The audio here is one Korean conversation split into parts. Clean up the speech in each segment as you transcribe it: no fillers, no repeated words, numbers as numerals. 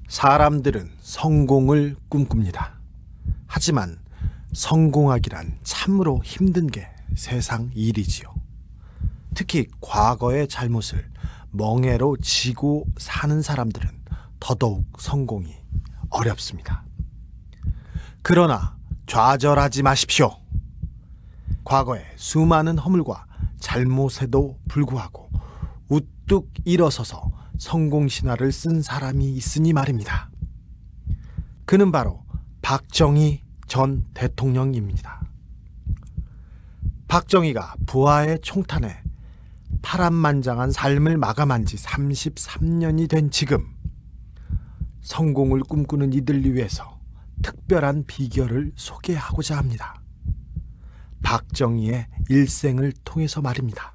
사람들은 성공을 꿈꿉니다. 하지만 성공하기란 참으로 힘든 게 세상 일이지요. 특히 과거의 잘못을 멍해로 지고 사는 사람들은 더더욱 성공이 어렵습니다. 그러나 좌절하지 마십시오. 과거의 수많은 허물과 잘못에도 불구하고 우뚝 일어서서 성공 신화를 쓴 사람이 있으니 말입니다. 그는 바로 박정희 전 대통령입니다. 박정희가 부하의 총탄에 파란만장한 삶을 마감한 지 33년이 된 지금, 성공을 꿈꾸는 이들을 위해서 특별한 비결을 소개하고자 합니다. 박정희의 일생을 통해서 말입니다.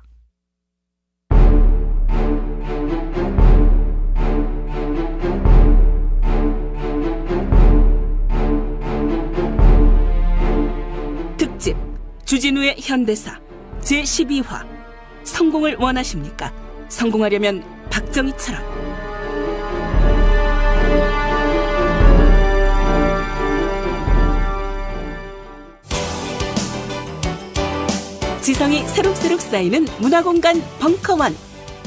특집 주진우의 현대사 제12화 성공을 원하십니까? 성공하려면 박정희처럼. 지성이 새록새록 쌓이는 문화공간 벙커원.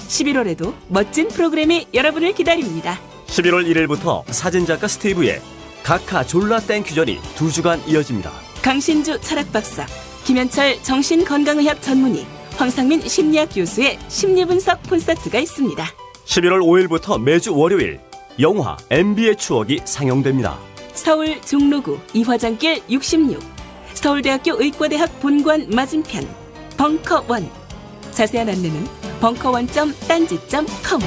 11월에도 멋진 프로그램이 여러분을 기다립니다. 11월 1일부터 사진작가 스티브의 각하 졸라 땡큐전이 2주간 이어집니다. 강신주 철학박사, 김현철 정신건강의학 전문의, 황상민 심리학 교수의 심리분석 콘서트가 있습니다. 11월 5일부터 매주 월요일 영화 MB의 추억이 상영됩니다. 서울 종로구 이화장길 66, 서울대학교 의과대학 본관 맞은편 벙커원. 자세한 안내는 벙커원.딴지.com.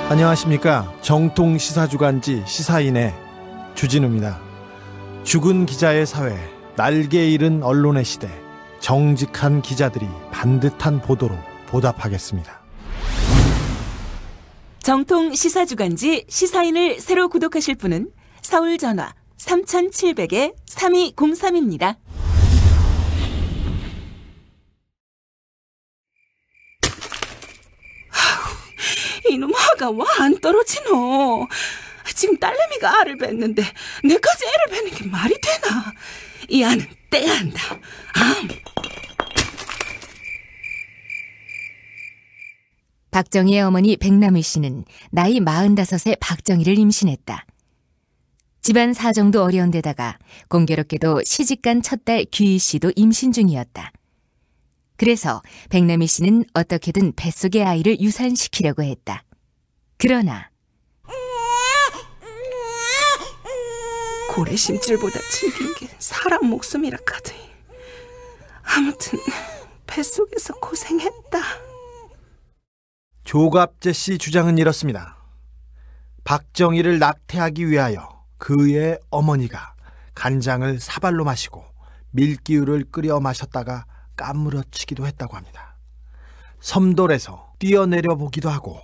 안녕하십니까. 정통 시사주간지 시사인의 주진우입니다. 죽은 기자의 사회, 날개 잃은 언론의 시대, 정직한 기자들이 반듯한 보도로 보답하겠습니다. 정통 시사주간지 시사인을 새로 구독하실 분은 서울 전화 3700-3203입니다. 이놈 화가 와 안 떨어지노. 지금 딸내미가 알을 뱉는데 내까지 애를 뱉는 게 말이 되나. 이 안은 떼야 한다. 박정희의 어머니 백남희 씨는 나이 45에 박정희를 임신했다. 집안 사정도 어려운 데다가 공교롭게도 시집간 첫딸 귀희 씨도 임신 중이었다. 그래서 백남희 씨는 어떻게든 뱃속의 아이를 유산시키려고 했다. 그러나 고래 심줄보다 질긴 게 사람 목숨이라 카더니. 아무튼 뱃속에서 고생했다. 조갑재 씨 주장은 이렇습니다. 박정희를 낙태하기 위하여 그의 어머니가 간장을 사발로 마시고 밀기유를 끓여 마셨다가 까무러치기도 했다고 합니다. 섬돌에서 뛰어내려 보기도 하고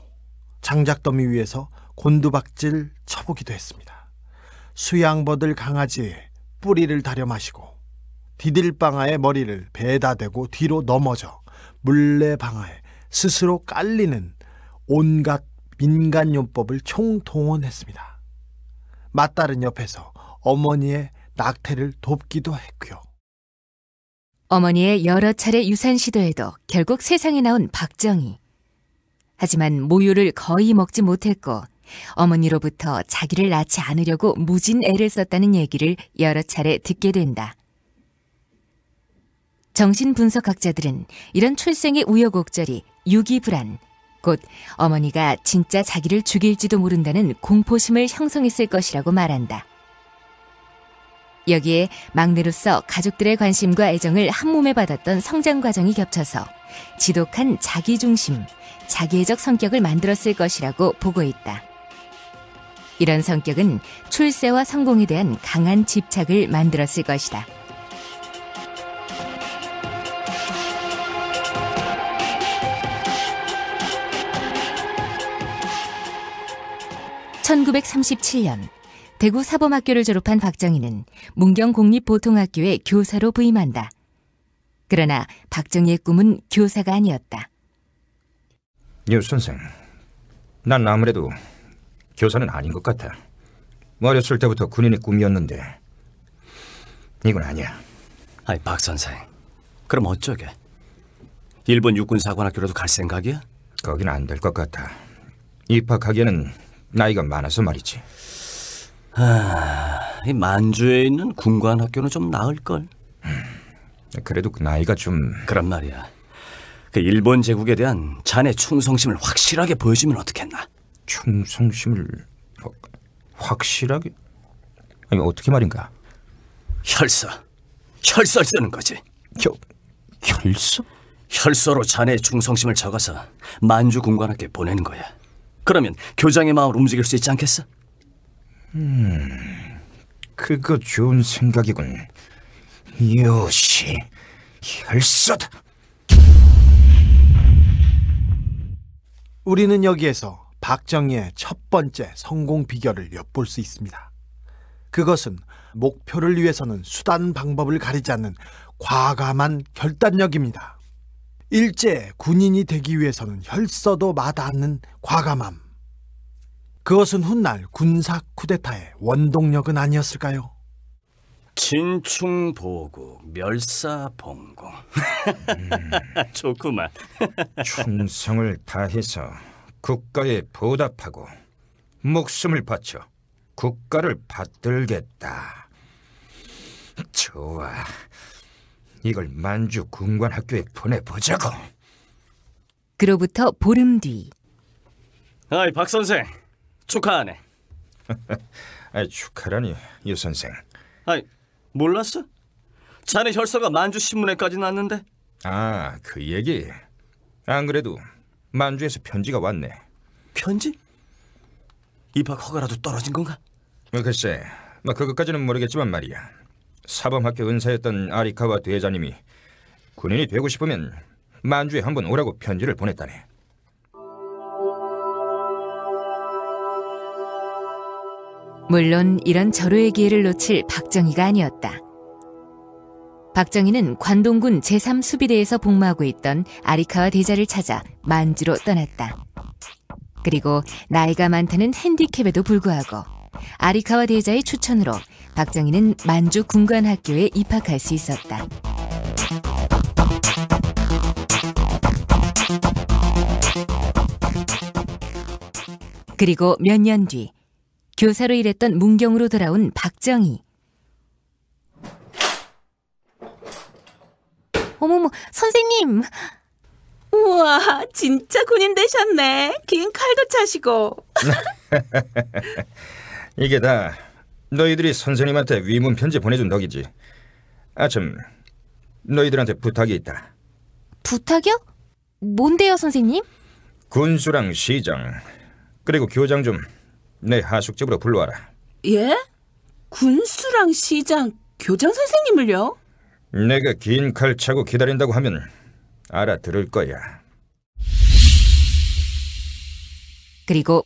장작더미 위에서 곤두박질 쳐보기도 했습니다. 수양버들 강아지의 뿌리를 다려 마시고 디딜방아의 머리를 배에다 대고 뒤로 넘어져 물레방아에 스스로 깔리는 온갖 민간요법을 총동원했습니다. 맏딸은 옆에서 어머니의 낙태를 돕기도 했고요. 어머니의 여러 차례 유산 시도에도 결국 세상에 나온 박정희. 하지만 모유를 거의 먹지 못했고 어머니로부터 자기를 낳지 않으려고 무진 애를 썼다는 얘기를 여러 차례 듣게 된다. 정신분석학자들은 이런 출생의 우여곡절이 유기불안, 곧 어머니가 진짜 자기를 죽일지도 모른다는 공포심을 형성했을 것이라고 말한다. 여기에 막내로서 가족들의 관심과 애정을 한몸에 받았던 성장 과정이 겹쳐서 지독한 자기중심, 자기애적 성격을 만들었을 것이라고 보고 있다. 이런 성격은 출세와 성공에 대한 강한 집착을 만들었을 것이다. (1937년) 대구 사범학교를 졸업한 박정희는 문경공립보통학교에 교사로 부임한다. 그러나 박정희의 꿈은 교사가 아니었다. 유 선생, 난 아무래도 교사는 아닌 것 같아. 어렸을 때부터 군인이 꿈이었는데 이건 아니야. 아이, 박 선생, 그럼 어쩌게? 일본 육군사관학교라도 갈 생각이야? 거긴 안 될 것 같아. 입학하기에는 나이가 많아서 말이지. 이 만주에 있는 군관학교는 좀 나을걸? 그래도 그 나이가 좀... 그런 말이야. 그 일본 제국에 대한 자네 충성심을 확실하게 보여주면 어떻겠나? 충성심을 확실하게? 아니, 어떻게 말인가? 혈서 쓰는 거지. 혈서? 혈서로 자네의 충성심을 적어서 만주 군관학교에 보내는 거야. 그러면 교장의 마음을 움직일 수 있지 않겠어? 그거 좋은 생각이군. 요시, 혈서다. 우리는 여기에서 박정희의 첫 번째 성공 비결을 엿볼 수 있습니다. 그것은 목표를 위해서는 수단 방법을 가리지 않는 과감한 결단력입니다. 일제 군인이 되기 위해서는 혈서도 마다 않는 과감함. 그것은 훗날 군사 쿠데타의 원동력은 아니었을까요? 진충보국, 멸사봉공. 좋구만. 충성을 다해서 국가에 보답하고 목숨을 바쳐 국가를 받들겠다. 좋아, 이걸 만주 군관학교에 보내보자고. 그로부터 보름 뒤. 아이, 박 선생, 축하하네. 축하라니, 유 선생. 아이, 몰랐어? 자네 혈서가 만주 신문에까지 났는데. 아, 그 얘기. 안 그래도 만주에서 편지가 왔네. 편지? 입학 허가라도 떨어진 건가? 글쎄, 그것까지는 모르겠지만 말이야. 사범학교 은사였던 아리카와 대자님이 군인이 되고 싶으면 만주에 한번 오라고 편지를 보냈다네. 물론 이런 절호의 기회를 놓칠 박정희가 아니었다. 박정희는 관동군 제3수비대에서 복무하고 있던 아리카와 대자를 찾아 만주로 떠났다. 그리고 나이가 많다는 핸디캡에도 불구하고 아리카와 대자의 추천으로 박정희는 만주 군관학교에 입학할 수 있었다. 그리고 몇 년 뒤 교사로 일했던 문경으로 돌아온 박정희. 어머머, 선생님! 우와, 진짜 군인 되셨네. 긴 칼도 차시고. 이게 다 너희들이 선생님한테 위문 편지 보내준 덕이지. 참, 너희들한테 부탁이 있다. 부탁이요? 뭔데요, 선생님? 군수랑 시장, 그리고 교장 좀 내 하숙집으로 불러와라. 예? 군수랑 시장, 교장 선생님을요? 내가 긴 칼 차고 기다린다고 하면 알아들을 거야. 그리고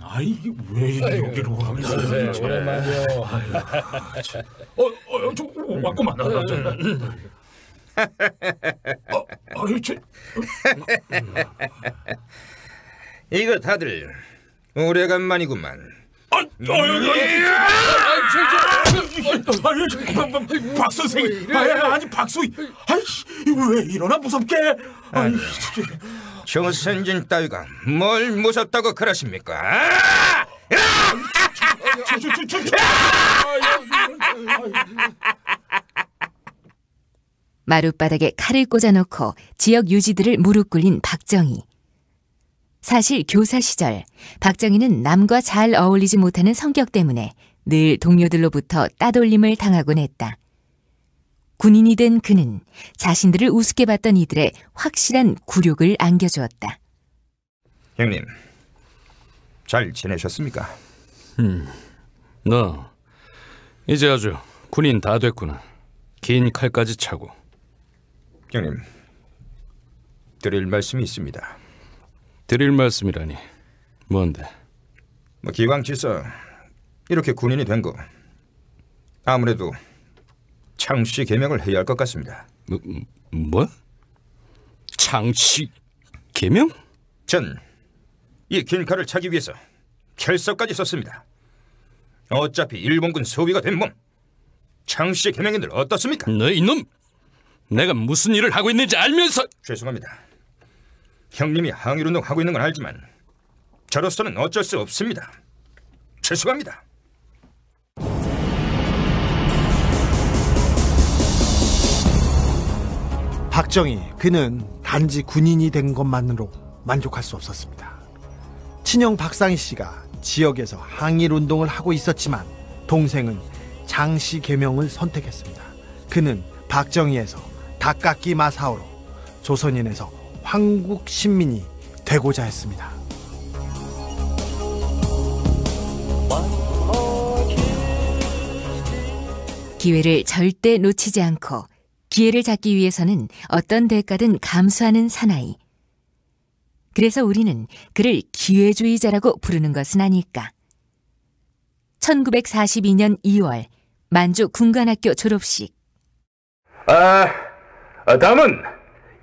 아이, 왜 여기로 가면서? 오랜만이요. 저 왔구만. 이거 다들 오래간만이구만. 박 선생님, 아니 박수희, 왜 이러나 무섭게? 조선진 따위가 뭘 무섭다고 그러십니까? 마룻바닥에 칼을 꽂아놓고 지역 유지들을 무릎 꿇린 박정희. 사실 교사 시절 박정희는 남과 잘 어울리지 못하는 성격 때문에 늘 동료들로부터 따돌림을 당하곤 했다. 군인이 된 그는 자신들을 우습게 봤던 이들의 확실한 굴욕을 안겨주었다. 형님, 잘 지내셨습니까? 너 이제 아주 군인 다 됐구나. 긴 칼까지 차고. 형님, 드릴 말씀이 있습니다. 드릴 말씀이라니 뭔데? 기왕 지서 이렇게 군인이 된 거 아무래도 창씨 개명을 해야 할 것 같습니다. 뭐? 창씨 개명? 전 이 긴 칼을 차기 위해서 결석까지 썼습니다. 어차피 일본군 소비가 된 몸, 창씨 개명인들 어떻습니까? 너 이놈! 내가 무슨 일을 하고 있는지 알면서. 죄송합니다. 형님이 항일운동 하고 있는 건 알지만 저로서는 어쩔 수 없습니다. 죄송합니다. 박정희, 그는 단지 군인이 된 것만으로 만족할 수 없었습니다. 친형 박상희 씨가 지역에서 항일운동을 하고 있었지만 동생은 장씨 개명을 선택했습니다. 그는 박정희에서 다카키 마사오로, 조선인에서 황국 신민이 되고자 했습니다. 기회를 절대 놓치지 않고 기회를 잡기 위해서는 어떤 대가든 감수하는 사나이. 그래서 우리는 그를 기회주의자라고 부르는 것은 아닐까. 1942년 2월 만주 군관학교 졸업식. 다음은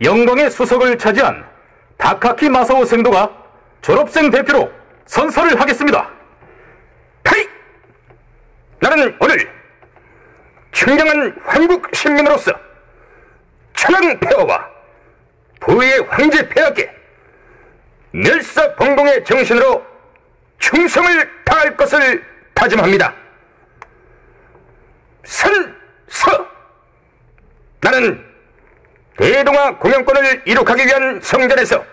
영광의 수석을 차지한 다카키 마사오 생도가 졸업생 대표로 선서를 하겠습니다. 타이! 나는 오늘 청량한 한국 신민으로서 천황 폐하와 부의 황제 폐하께 멸사봉공의 정신으로 충성을 다할 것을 다짐합니다. 선서! 나는 대동아 공영권을 이룩하기 위한 성전에서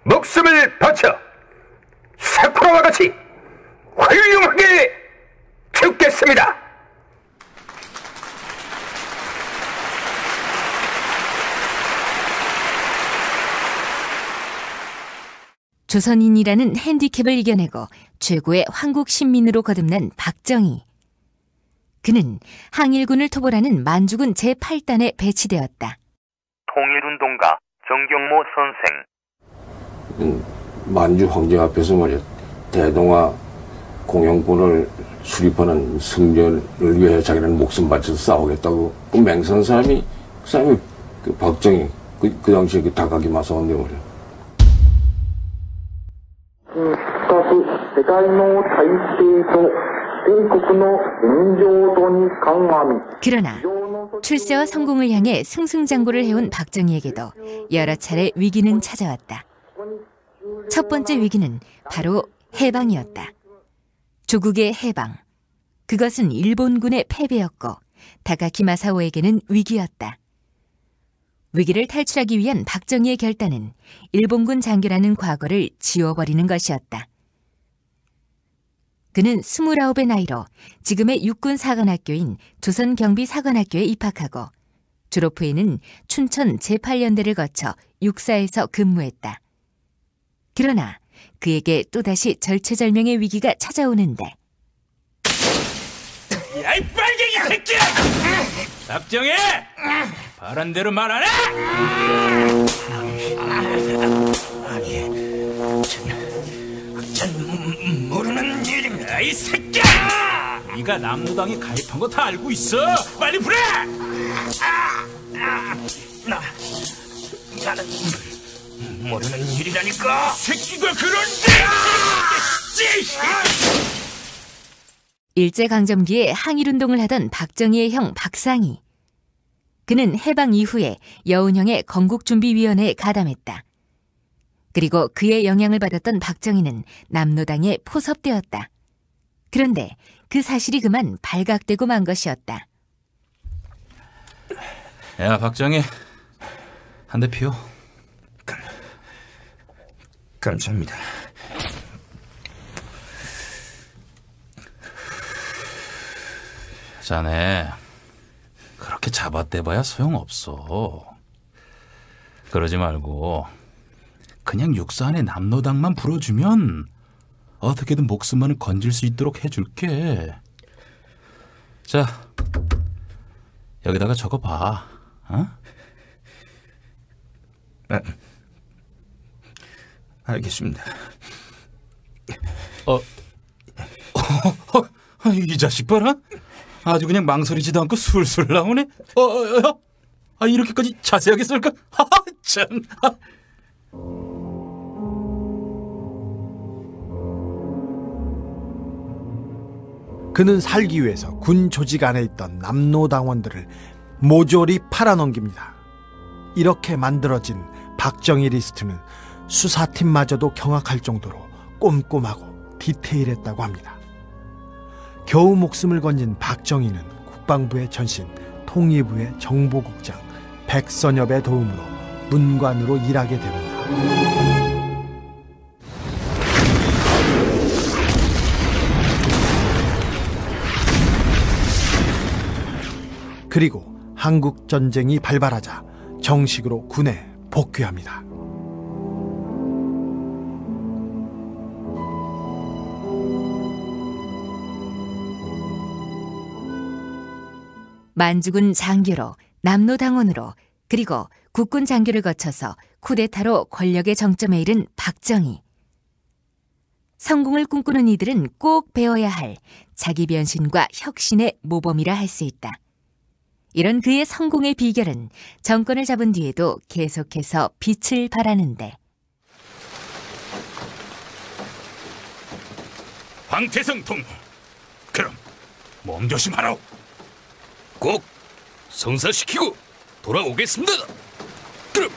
목숨을 바쳐 사쿠라와 같이 훌륭하게 죽겠습니다. 조선인이라는 핸디캡을 이겨내고 최고의 황국 신민으로 거듭난 박정희. 그는 항일군을 토벌하는 만주군 제8단에 배치되었다. 통일운동가 정경모 선생. 만주 황제 앞에서 말이야, 대동아 공영권을 수립하는 승전을 위해 자기는 목숨 바쳐서 싸우겠다고 그 맹세한 사람이 그 박정희, 그 당시에 그 다카키 마사오인데 말이야. 그러나 출세와 성공을 향해 승승장구를 해온 박정희에게도 여러 차례 위기는 찾아왔다. 첫 번째 위기는 바로 해방이었다. 조국의 해방. 그것은 일본군의 패배였고 다카키 마사오에게는 위기였다. 위기를 탈출하기 위한 박정희의 결단은 일본군 장교라는 과거를 지워버리는 것이었다. 그는 29의 나이로 지금의 육군사관학교인 조선경비사관학교에 입학하고 졸업 후에는 춘천 제8연대를 거쳐 육사에서 근무했다. 그러나 그에게 또다시 절체절명의 위기가 찾아오는데. 야, 이 빨갱이 새끼야! 박정희! 바란대로 말하네! 전 모르는 일입니다, 이 새끼야! 네가 남로당에 가입한 거 다 알고 있어! 빨리 부래! 나는 모르는 일이라니까! 새끼가 그런데! 일제강점기에 항일운동을 하던 박정희의 형 박상희. 그는 해방 이후에 여운형의 건국준비위원회에 가담했다. 그리고 그의 영향을 받았던 박정희는 남로당에 포섭되었다. 그런데 그 사실이 그만 발각되고 만 것이었다. 야, 박정희, 한 대 피워. 감사합니다. 자네, 그렇게 잡아떼봐야 소용없어. 그러지 말고 그냥 육사 안에 남로당만 불어주면 어떻게든 목숨만은 건질 수 있도록 해줄게. 자, 여기다가 적어봐. 어? 알겠습니다. 이 자식 봐라. 아주 그냥 망설이지도 않고 술술 나오네. 이렇게까지 자세하게 쓸까? 참. 그는 살기 위해서 군 조직 안에 있던 남노당원들을 모조리 팔아넘깁니다. 이렇게 만들어진 박정희 리스트는 수사팀마저도 경악할 정도로 꼼꼼하고 디테일했다고 합니다. 겨우 목숨을 건진 박정희는 국방부의 전신, 통일부의 정보국장 백선엽의 도움으로 문관으로 일하게 됩니다. 그리고 한국전쟁이 발발하자 정식으로 군에 복귀합니다. 만주군 장교로, 남노당원으로, 그리고 국군 장교를 거쳐서 쿠데타로 권력의 정점에 이른 박정희. 성공을 꿈꾸는 이들은 꼭 배워야 할 자기 변신과 혁신의 모범이라 할 수 있다. 이런 그의 성공의 비결은 정권을 잡은 뒤에도 계속해서 빛을 발하는데. 황태성 통, 그럼 몸조심하라. 꼭 성사시키고 돌아오겠습니다. 그럼.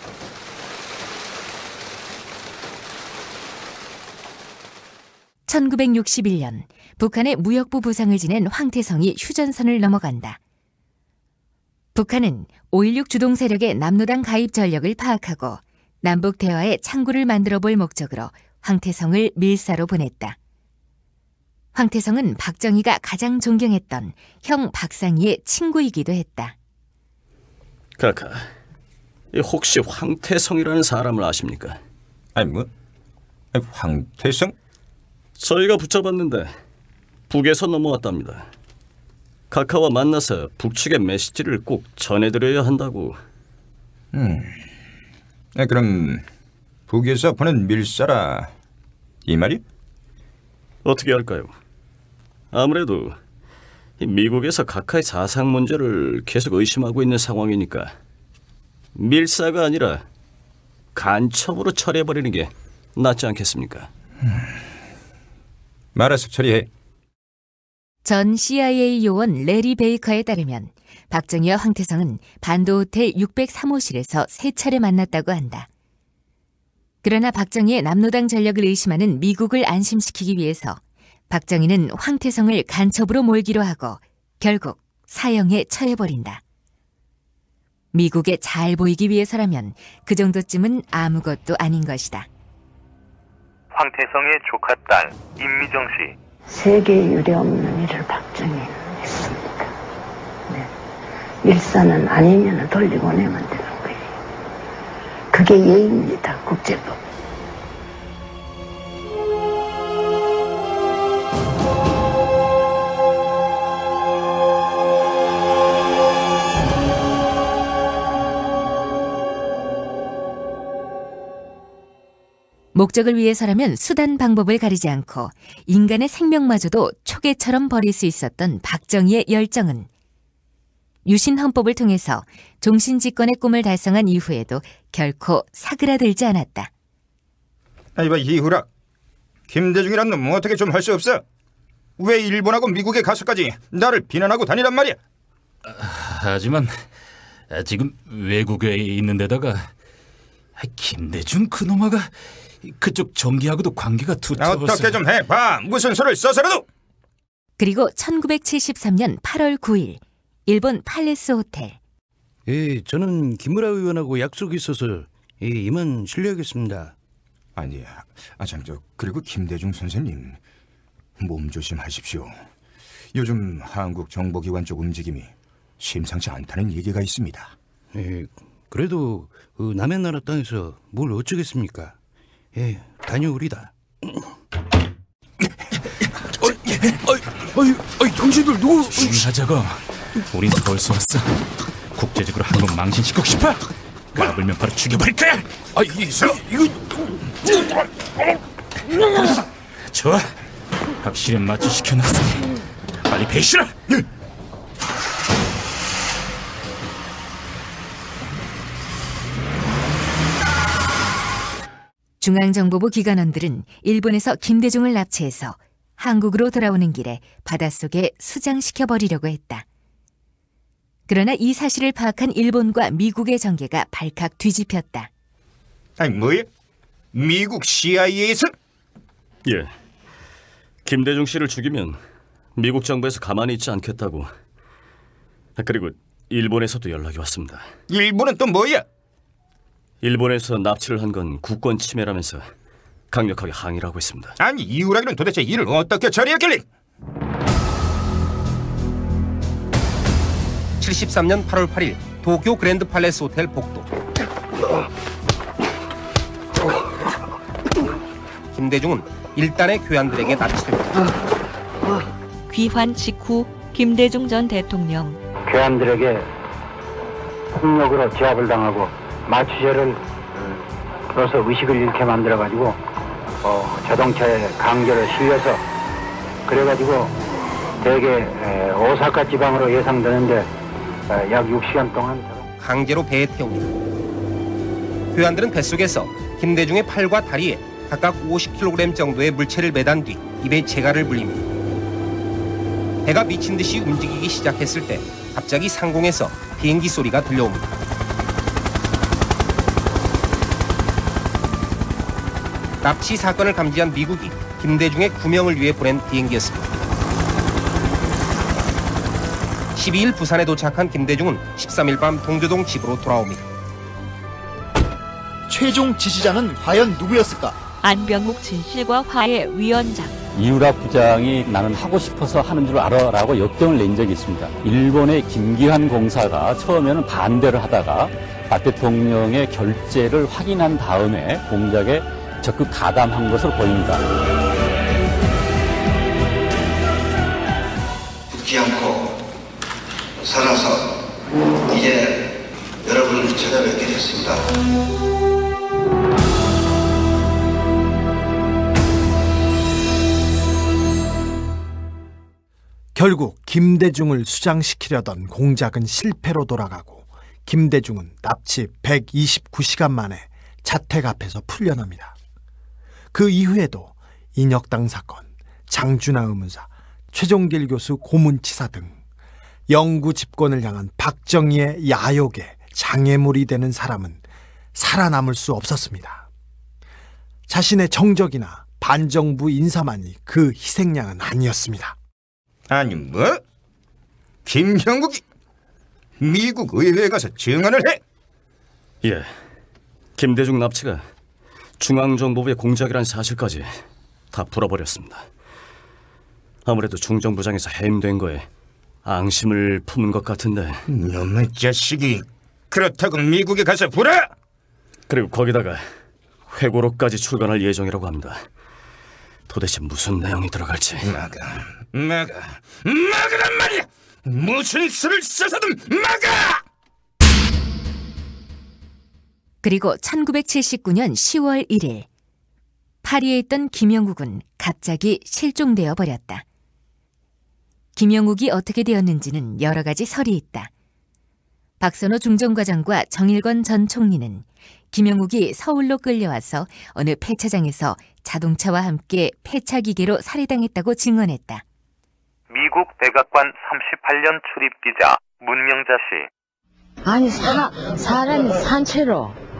(1961년) 북한의 무역부 부상을 지낸 황태성이 휴전선을 넘어간다. 북한은 5.16 주동 세력의 남노당 가입 전력을 파악하고 남북 대화의 창구를 만들어 볼 목적으로 황태성을 밀사로 보냈다. 황태성은 박정희가 가장 존경했던 형 박상희의 친구이기도 했다. 카카, 혹시 황태성이라는 사람을 아십니까? 황태성? 저희가 붙잡았는데 북에서 넘어왔답니다. 카카와 만나서 북측의 메시지를 꼭 전해드려야 한다고. 그럼 북에서 보낸 밀사라 이 말이? 어떻게 할까요? 아무래도 미국에서 카카의 사상 문제를 계속 의심하고 있는 상황이니까 밀사가 아니라 간첩으로 처리해버리는 게 낫지 않겠습니까? 말아서 처리해. 전 CIA 요원 레리 베이커에 따르면 박정희와 황태성은 반도호텔 603호실에서 3차례 만났다고 한다. 그러나 박정희의 남노당 전력을 의심하는 미국을 안심시키기 위해서 박정희는 황태성을 간첩으로 몰기로 하고 결국 사형에 처해버린다. 미국에 잘 보이기 위해서라면 그 정도쯤은 아무것도 아닌 것이다. 황태성의 조카 딸 임미정 씨. 세계에 유례없는 일을 박정희는 했습니다. 네. 밀사는 아니면 돌려보내면 되는 거예요. 그게 예의입니다. 국제법. 목적을 위해서라면 수단 방법을 가리지 않고 인간의 생명마저도 초계처럼 버릴 수 있었던 박정희의 열정은 유신헌법을 통해서 종신집권의 꿈을 달성한 이후에도 결코 사그라들지 않았다. 이봐 이후라, 김대중이란 놈 어떻게 좀 할 수 없어? 왜 일본하고 미국에 가서까지 나를 비난하고 다니란 말이야? 하지만 지금 외국에 있는 데다가 김대중 그놈아가 그쪽 정기하고도 관계가 두터워서. 어떻게 좀 해봐. 무슨 수를 써서라도. 그리고 1973년 8월 9일 일본 팔레스 호텔. 저는 김무라 의원하고 약속이 있어서 이만 실례하겠습니다. 아니야. 그리고 김대중 선생님, 몸 조심하십시오. 요즘 한국 정보기관 쪽 움직임이 심상치 않다는 얘기가 있습니다. 그래도 남의 나라 땅에서 뭘 어쩌겠습니까? 다녀오리다. 당신들 누구? 조용하자고. 우린 벌써 왔어. 국제적으로 한국 망신시키고 싶어? 까불면 바로 죽여버릴 거야. 좋아. 확실히 마취시켜놨으니 빨리 배시라. 중앙정보부 기관원들은 일본에서 김대중을 납치해서 한국으로 돌아오는 길에 바닷속에 수장시켜버리려고 했다. 그러나 이 사실을 파악한 일본과 미국의 전개가 발칵 뒤집혔다. 아니 뭐야? 미국 CIA에서? 예. 김대중 씨를 죽이면 미국 정부에서 가만히 있지 않겠다고. 그리고 일본에서도 연락이 왔습니다. 일본은 또 뭐야? 일본에서 납치를 한 건 국권 침해라면서 강력하게 항의를 하고 있습니다. 아니 이후라기는 도대체 일을 어떻게 처리했길래? 73년 8월 8일 도쿄 그랜드 팔레스 호텔 복도. 김대중은 일단의 교관들에게 납치됩니다. 귀환 직후 김대중 전 대통령 교관들에게 폭력으로 제압을 당하고 마취제를 넣어서 의식을 잃게 만들어가지고 자동차에 강제로 실려서 그래가지고 대개 오사카 지방으로 예상되는데 약 6시간 동안 강제로 배에 태웁니다. 교관들은 뱃속에서 김대중의 팔과 다리에 각각 50kg 정도의 물체를 매단 뒤 입에 재갈을 물립니다. 배가 미친 듯이 움직이기 시작했을 때 갑자기 상공에서 비행기 소리가 들려옵니다. 납치 사건을 감지한 미국이 김대중의 구명을 위해 보낸 비행기였습니다. 12일 부산에 도착한 김대중은 13일 밤 동교동 집으로 돌아옵니다. 최종 지시자는 과연 누구였을까? 안병국 진실과 화해 위원장. 이유락 부장이 나는 하고 싶어서 하는 줄 알아라고 역경을 낸 적이 있습니다. 일본의 김기환 공사가 처음에는 반대를 하다가 박 대통령의 결재를 확인한 다음에 공작에 적극 가담한 것으로 보입니다. 죽지 않고 살아서 이제 여러분을 찾아뵙게 됐습니다. 결국 김대중을 수장시키려던 공작은 실패로 돌아가고 김대중은 납치 129시간 만에 자택 앞에서 풀려납니다. 그 이후에도 인혁당 사건, 장준하 의문사, 최종길 교수 고문치사 등 영구 집권을 향한 박정희의 야욕에 장애물이 되는 사람은 살아남을 수 없었습니다. 자신의 정적이나 반정부 인사만이 그 희생양은 아니었습니다. 아니 뭐? 김형국이 미국 의회에 가서 증언을 해? 예. 김대중 납치가 중앙정보부의 공작이란 사실까지 다 풀어버렸습니다. 아무래도 중정부장에서 해임된 거에 앙심을 품은 것 같은데. 놈의 자식이 그렇다고 미국에 가서 불어? 그리고 거기다가 회고록까지 출간할 예정이라고 합니다. 도대체 무슨 내용이 들어갈지. 막으란 말이야! 무슨 수를 써서든 막아! 그리고 1979년 10월 1일 파리에 있던 김영국은 갑자기 실종되어 버렸다. 김영국이 어떻게 되었는지는 여러 가지 설이 있다. 박선호 중정과장과 정일권 전 총리는 김영국이 서울로 끌려와서 어느 폐차장에서 자동차와 함께 폐차기계로 살해당했다고 증언했다. 미국 백악관 38년 출입기자 문명자 씨. 아니 사람이 산채로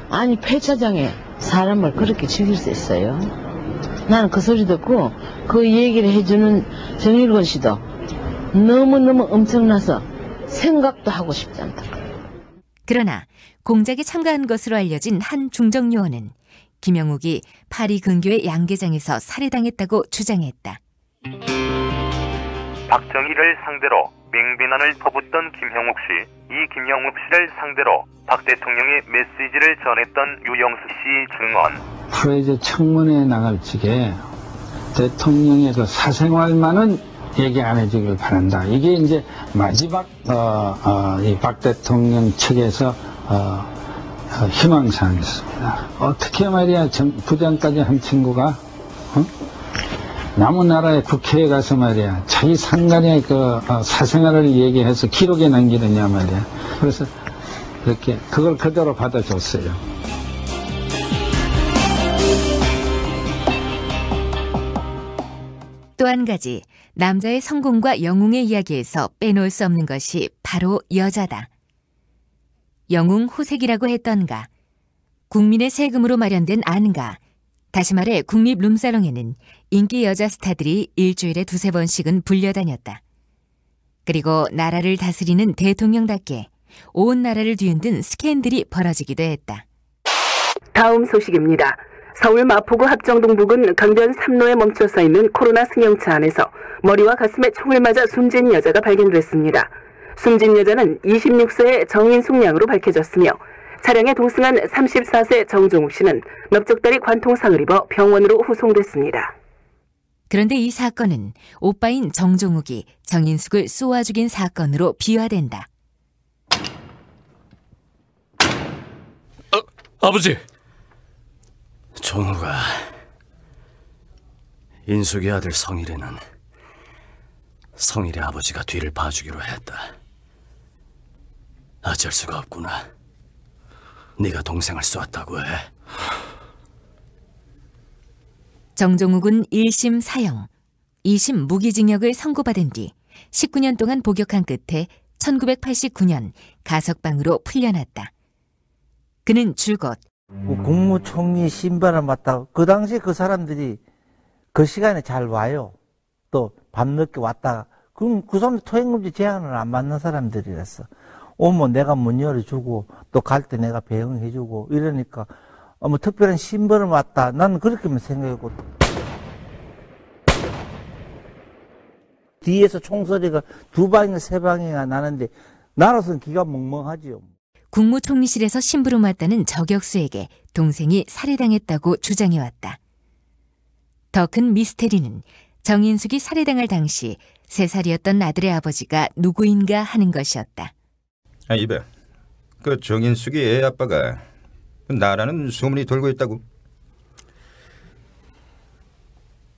아니 폐차장에 사람을 그렇게 죽일 수 있어요? 나는 그 소리 듣고 그 얘기를 해주는 정일권 씨도 너무너무 엄청나서 생각도 하고 싶지 않다. 그러나 공작에 참가한 것으로 알려진 한 중정요원은 김영국이 파리 근교의 양계장에서 살해당했다고 주장했다. 박정희를 상대로 맹비난을 퍼붓던 김형욱 씨, 이 김형욱 씨를 상대로 박 대통령의 메시지를 전했던 유영수 씨 증언. 프레이저 청문회에 나갈 적에 대통령의 그 사생활만은 얘기 안 해주길 바란다. 이게 이제 마지막 이 박 대통령 측에서 희망사항이었습니다. 어떻게 말이야 부장까지 한 친구가 남은 나라의 국회에 가서 말이야 자기 상간의 그 사생활을 얘기해서 기록에 남기느냐 말이야. 그래서 이렇게 그걸 그대로 받아줬어요. 또 한 가지 남자의 성공과 영웅의 이야기에서 빼놓을 수 없는 것이 바로 여자다. 영웅 호색이라고 했던가, 국민의 세금으로 마련된 안가, 다시 말해 국립 룸사롱에는 인기 여자 스타들이 일주일에 2-3번씩은 불려다녔다. 그리고 나라를 다스리는 대통령답게 온 나라를 뒤흔든 스캔들이 벌어지기도 했다. 다음 소식입니다. 서울 마포구 합정동 부근 강변 3로에 멈춰서 있는 코로나 승용차 안에서 머리와 가슴에 총을 맞아 숨진 여자가 발견됐습니다. 숨진 여자는 26세의 정인숙 양으로 밝혀졌으며 차량에 동승한 34세 정종욱 씨는 넓적다리 관통상을 입어 병원으로 후송됐습니다. 그런데 이 사건은 오빠인 정종욱이 정인숙을 쏘아 죽인 사건으로 비화된다. 아버지! 종우가 인숙의 아들 성일이는 성일의 아버지가 뒤를 봐주기로 했다. 어쩔 수가 없구나. 네가 동생을 쏘았다고 해. 정종욱은 1심 사형, 2심 무기징역을 선고받은 뒤 19년 동안 복역한 끝에 1989년 가석방으로 풀려났다. 그는 줄곧 국무총리 신발을 맡다 그 당시에 그 사람들이 그 시간에 잘 와요. 또 밤늦게 왔다가 그럼 그 사람들 토행금지 제한을 안 맞는 사람들이랬어. 오면 내가 문 열어주고 또 갈 때 내가 배웅해주고 이러니까 뭐 특별한 신분을 맡다. 나는 그렇게만 생각했고 뒤에서 총소리가 2방인가 3방인가 나는데 나로서는 기가 멍멍하지요. 국무총리실에서 심부름 왔다는 저격수에게 동생이 살해당했다고 주장해왔다. 더 큰 미스테리는 정인숙이 살해당할 당시 3살이었던 아들의 아버지가 누구인가 하는 것이었다. 이봐, 그 정인숙이 애 아빠가 나라는 소문이 돌고 있다고.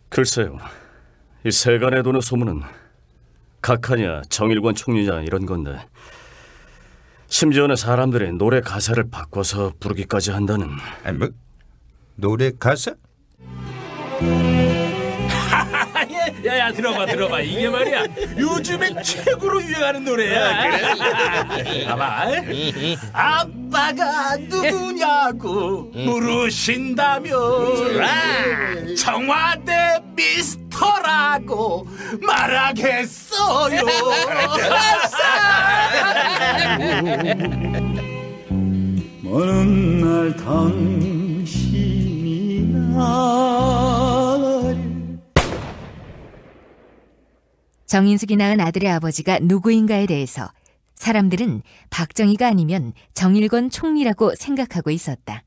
글쎄요, 이 세간에 도는 소문은 각하냐 정일권 총리냐 이런 건데, 심지어는 사람들이 노래 가사를 바꿔서 부르기까지 한다는. 뭐? 노래 가사? 야야 들어봐 이게 말이야 요즘에 최고로 유행하는 노래야. 그래? 봐봐. 아빠가 누구냐고 물으신다면 청와대 미스터라고 말하겠어요. 먼 날 당신이 날 정인숙이 낳은 아들의 아버지가 누구인가에 대해서 사람들은 박정희가 아니면 정일권 총리라고 생각하고 있었다.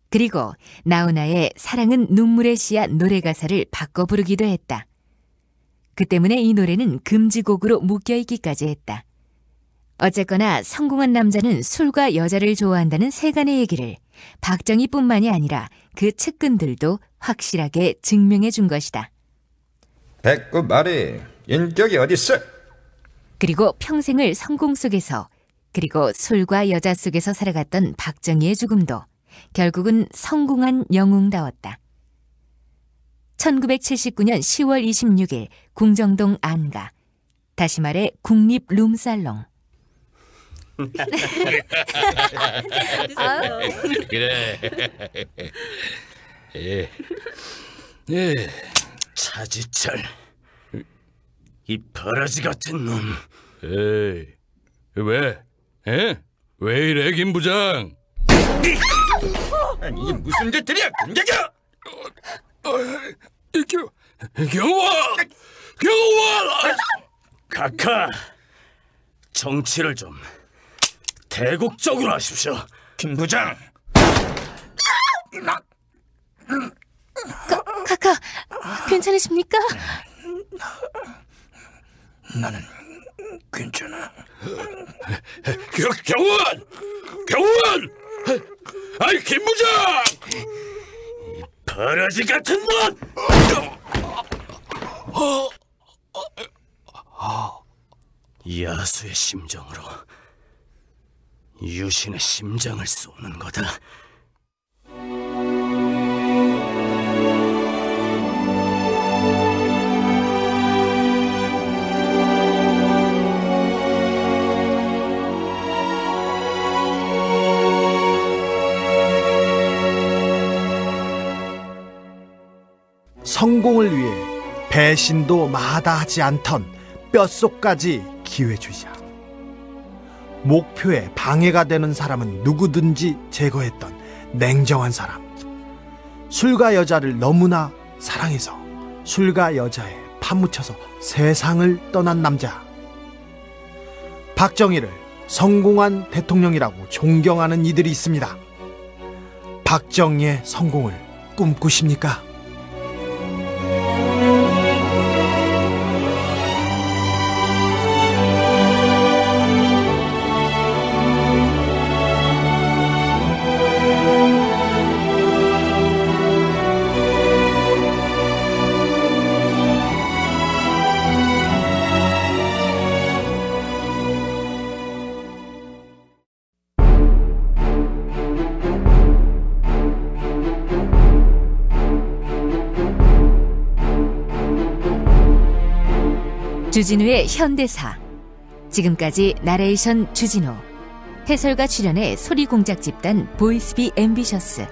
그리고 나훈아의 사랑은 눈물의 씨앗 노래 가사를 바꿔 부르기도 했다. 그 때문에 이 노래는 금지곡으로 묶여있기까지 했다. 어쨌거나 성공한 남자는 술과 여자를 좋아한다는 세간의 얘기를 박정희뿐만이 아니라 그 측근들도 확실하게 증명해 준 것이다. 됐고 말이 인격이 어딨어? 그리고 평생을 성공 속에서 그리고 술과 여자 속에서 살아갔던 박정희의 죽음도 결국은 성공한 영웅다웠다. 1979년 10월 26일 궁정동 안가, 다시 말해 국립 룸살롱. 그래. 차지철, 이 버러지 같은 놈. 에이, 왜? 왜 이래 김 부장? 아니, 이게 무슨 짓들이야, 군대가! 경호원! 각하, 정치를 좀 대국적으로 하십시오. 김 부장! 카카, 괜찮으십니까? 나는 괜찮아. 경호원! 아이 김 부장! 이 버러지 같은 놈! 야수의 심정으로 유신의 심장을 쏘는 거다. 성공을 위해 배신도 마다하지 않던 뼛속까지 기회주의자. 목표에 방해가 되는 사람은 누구든지 제거했던 냉정한 사람. 술과 여자를 너무나 사랑해서 술과 여자에 파묻혀서 세상을 떠난 남자. 박정희를 성공한 대통령이라고 존경하는 이들이 있습니다. 박정희의 성공을 꿈꾸십니까? 주진우의 현대사. 지금까지 나레이션 주진우, 해설과 출연의 소리공작 집단 보이스비 앰비셔스,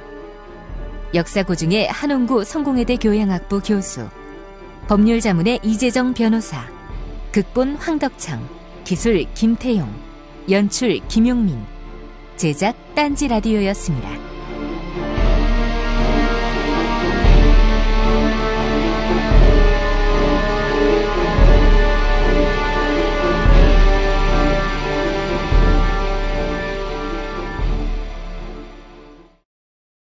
역사고중의 한홍구 성공회대 교양학부 교수, 법률자문의 이재정 변호사, 극본 황덕창, 기술 김태용, 연출 김용민, 제작 딴지라디오였습니다.